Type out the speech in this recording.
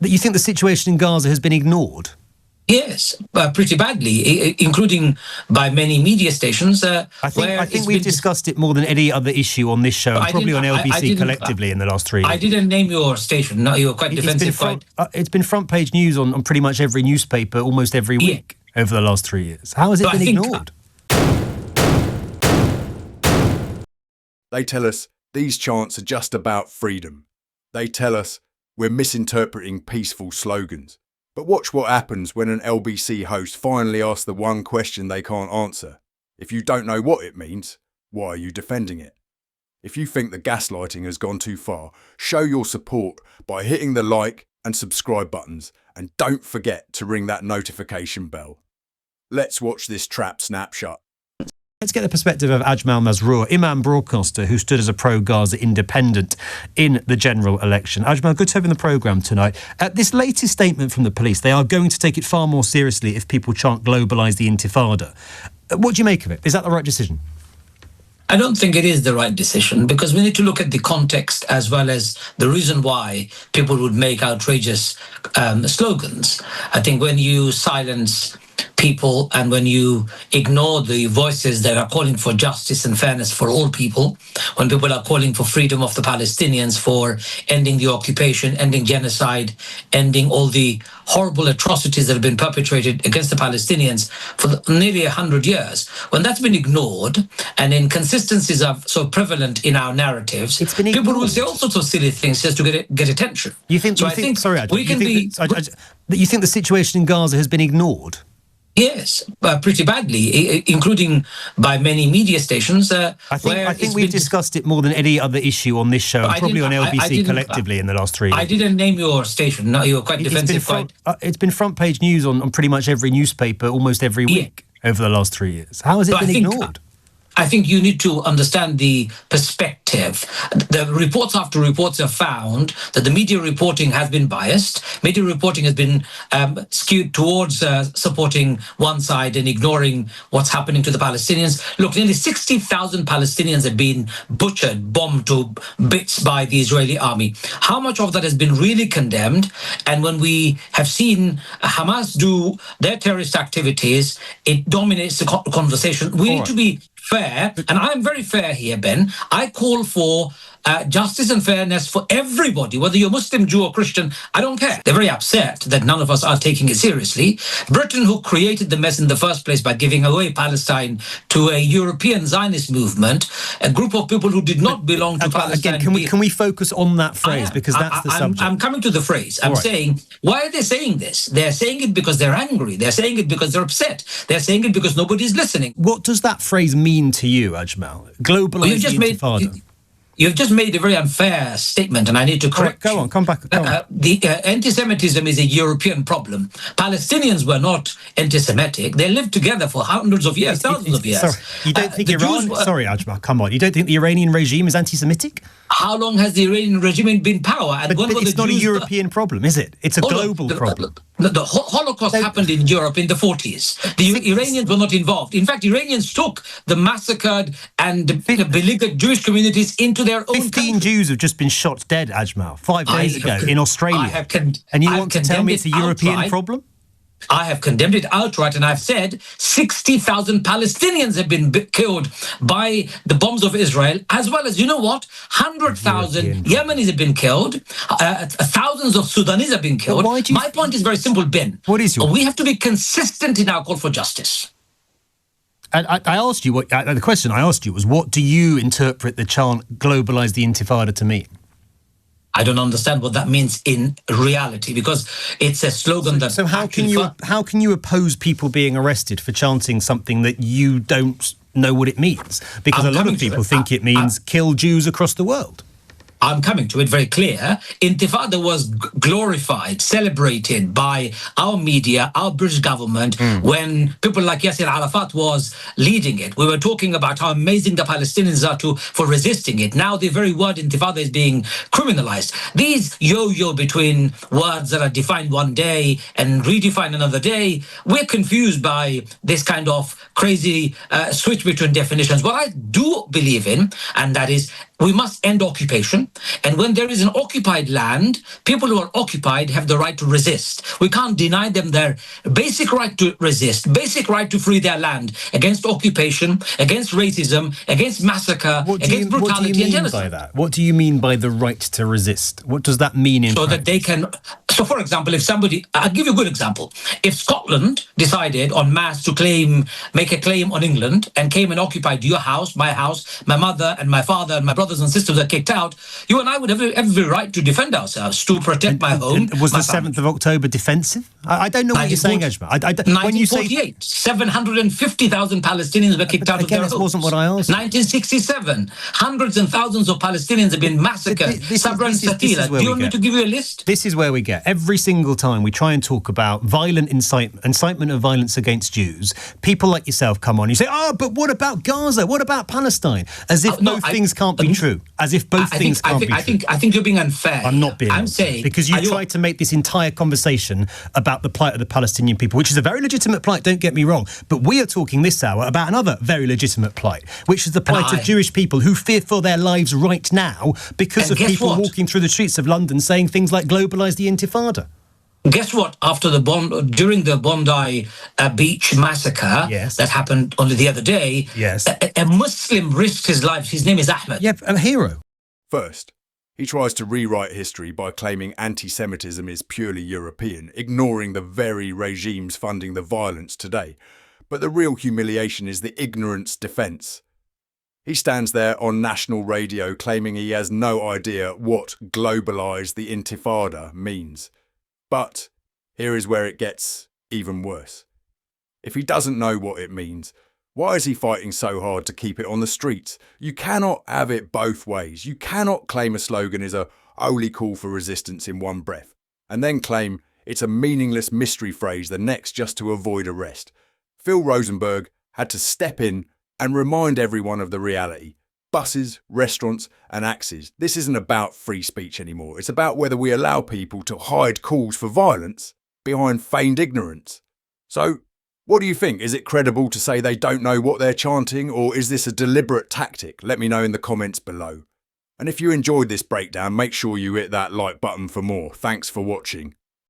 That you think the situation in Gaza has been ignored? Yes, pretty badly, including by many media stations. I think we've discussed it more than any other issue on this show, and probably on LBC collectively in the last 3 years. I didn't name your station. No, you were quite defensive. It's been front page news on pretty much every newspaper almost every week over the last 3 years. How has it been ignored? They tell us these chants are just about freedom. They tell us we're misinterpreting peaceful slogans. But watch what happens when an LBC host finally asks the one question they can't answer. If you don't know what it means, why are you defending it? If you think the gaslighting has gone too far, show your support by hitting the like and subscribe buttons, and don't forget to ring that notification bell. Let's watch this trap snapshot. Let's get the perspective of Ajmal Masroor, Imam broadcaster who stood as a pro-Gaza independent in the general election. Ajmal, good to have you in the programme tonight. This latest statement from the police, they are going to take it far more seriously if people chant globalise the Intifada. What do you make of it? Is that the right decision? I don't think it is the right decision, because we need to look at the context as well as the reason why people would make outrageous slogans. I think when you silence people and when you ignore the voices that are calling for justice and fairness for all people, when people are calling for freedom of the Palestinians, for ending the occupation, ending genocide, ending all the horrible atrocities that have been perpetrated against the Palestinians for nearly 100 years, when that's been ignored and inconsistencies are so prevalent in our narratives, people will say all sorts of silly things just to get attention. You think the situation in Gaza has been ignored? Yes, pretty badly, including by many media stations. I think we've discussed it more than any other issue on this show, and probably on LBC collectively in the last 3 years. I didn't name your station. No, you were quite defensive. It's been front page news on pretty much every newspaper almost every week over the last 3 years. How has it been ignored? I think you need to understand the perspective. The reports after reports have found that the media reporting has been biased. Media reporting has been skewed towards supporting one side and ignoring what's happening to the Palestinians. Look, nearly 60,000 Palestinians have been butchered, bombed to bits by the Israeli army. How much of that has been really condemned? And when we have seen Hamas do their terrorist activities, it dominates the conversation. We need to be fair, and I'm very fair here, Ben. I call for justice and fairness for everybody, whether you're Muslim, Jew or Christian, I don't care. They're very upset that none of us are taking it seriously. Britain, who created the mess in the first place by giving away Palestine to a European Zionist movement, a group of people who did not belong to Palestine. Again, can we focus on that phrase, because that's the subject? I'm coming to the phrase. I'm saying, why are they saying this? They're saying it because they're angry. They're saying it because they're upset. They're saying it because nobody's listening. What does that phrase mean to you, Ajmal? Globalise the Intifada. You've just made a very unfair statement, and I need to correct you. Go on, come back. Anti-Semitism is a European problem. Palestinians were not anti-Semitic. They lived together for hundreds of years, thousands of years. Sorry, you don't think sorry, Ajmal, come on. You don't think the Iranian regime is anti-Semitic? How long has the Iranian regime been in power? And but it's not a European problem, is it? It's a global problem. The Holocaust happened in Europe in the 40s. The Iranians were not involved. In fact, Iranians took the massacred and beleaguered Jewish communities into their own 15 Jews have just been shot dead, Ajmal, 5 days ago in Australia. And you want to tell me it's a European problem? I have condemned it outright, and I've said 60,000 Palestinians have been killed by the bombs of Israel, as well as, 100,000 Yemenis have been killed, thousands of Sudanese have been killed. My point is very simple, Ben. What is your point? We have to be consistent in our call for justice. And I asked you, the question I asked you was, what do you interpret the chant globalise the Intifada to mean? I don't understand what that means in reality, because it's a slogan that... So how can you oppose people being arrested for chanting something that you don't know what it means? Because a lot of people think it means kill Jews across the world. I'm coming to it very clear. Intifada was glorified, celebrated by our media, our British government, when people like Yasser Arafat was leading it. We were talking about how amazing the Palestinians are for resisting it. Now the very word Intifada is being criminalized. These yo-yo between words that are defined one day and redefined another day, we're confused by this kind of crazy switch between definitions. What I do believe in, and that is, we must end occupation. And when there is an occupied land, people who are occupied have the right to resist. We can't deny them their basic right to resist, basic right to free their land against occupation, against racism, against massacre, against brutality and genocide. What do you mean by the right to resist? What does that mean in practice? That they can. So, for example, if somebody, I'll give you a good example. If Scotland decided en masse to make a claim on England and came and occupied your house, my mother and my father and my brothers and sisters are kicked out, you and I would have every right to defend ourselves, to protect my home. Was the 7th of October defensive? I don't know what you're saying, Ajmal. 1948, 750,000 Palestinians were kicked out of their homes. That wasn't what I asked. 1967, hundreds and thousands of Palestinians have been massacred. Sabra and Shatila. Do you want me to give you a list? This is where we get. Every single time we try and talk about violent incitement of violence against Jews, people like yourself come on. You say, but what about Gaza? What about Palestine? As if both things can't be true. As if both things can't be true. I think you're being unfair. I'm not being I'm saying... Because you tried to make this entire conversation about the plight of the Palestinian people, which is a very legitimate plight, don't get me wrong. But we are talking this hour about another very legitimate plight, which is the plight of Jewish people who fear for their lives right now because of people walking through the streets of London saying things like globalise the Intifada. Guess what? During the Bondi Beach massacre that happened only the other day, a Muslim risked his life. His name is Ahmed. Yeah, a hero. First, he tries to rewrite history by claiming anti-Semitism is purely European, ignoring the very regimes funding the violence today. But the real humiliation is the ignorance defence. He stands there on national radio claiming he has no idea what globalise the Intifada means. But here is where it gets even worse. If he doesn't know what it means, why is he fighting so hard to keep it on the streets? You cannot have it both ways. You cannot claim a slogan is a holy call for resistance in one breath, and then claim it's a meaningless mystery phrase the next just to avoid arrest. Phil Rosenberg had to step in and remind everyone of the reality. Buses, restaurants and axes. This isn't about free speech anymore. It's about whether we allow people to hide calls for violence behind feigned ignorance. So, what do you think? Is it credible to say they don't know what they're chanting, or is this a deliberate tactic? Let me know in the comments below. And if you enjoyed this breakdown, make sure you hit that like button for more. Thanks for watching.